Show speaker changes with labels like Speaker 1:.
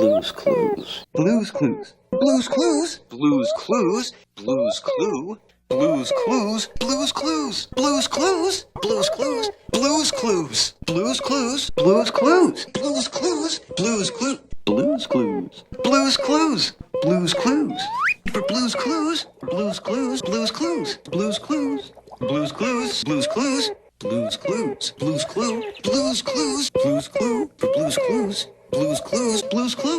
Speaker 1: Blues Clues.
Speaker 2: Blues Clues. Blues Clues. Blues Clues. Blues Clue. Blues Clues. Blues Clues. Blues Clues. Blues Clues. Blues Clues. Blues Clues. Blues Clues. Blues Clues. Blues Clues.
Speaker 1: Blues Clues.
Speaker 2: Blues Clues. Blues Clues. For Blues Clues. Blues Clues. Blues Clues. Blues Clues. Blues Clues. Blues Clues. Blues Clues. Blues Clues. Blues Clues. Blues Clues. For Blues Clues. Blues Clues. Blues Clues.